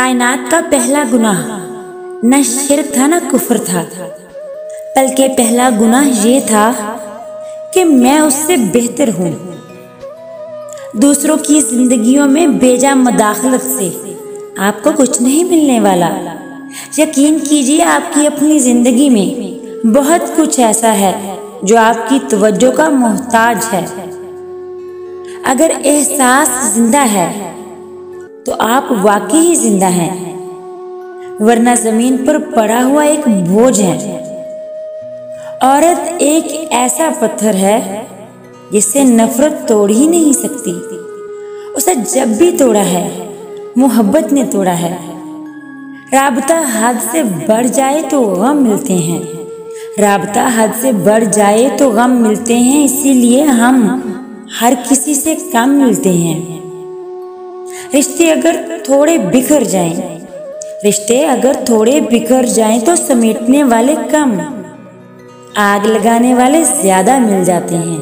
कायनात का पहला गुनाह न शिर्क था न कुफ्र था, बल्कि पहला गुनाह ये था कि मैं उससे बेहतर हूँ। दूसरों की जिंदगियों में बेजा मदाखलत से आपको कुछ नहीं मिलने वाला। यकीन कीजिए, आपकी अपनी जिंदगी में बहुत कुछ ऐसा है जो आपकी तवज्जो का मोहताज है। अगर एहसास जिंदा है तो आप वाकई ही जिंदा हैं, वरना जमीन पर पड़ा हुआ एक बोझ है। औरत एक ऐसा पत्थर है जिसे नफरत तोड़ ही नहीं सकती। उसे जब भी तोड़ा है मोहब्बत ने तोड़ा है। राबता हद से बढ़ जाए तो गम मिलते हैं, राबता हद से बढ़ जाए तो गम मिलते हैं। इसीलिए हम हर किसी से कम मिलते हैं। रिश्ते अगर थोड़े बिखर जाएं तो समेटने वाले कम, आग लगाने वाले ज्यादा मिल जाते हैं।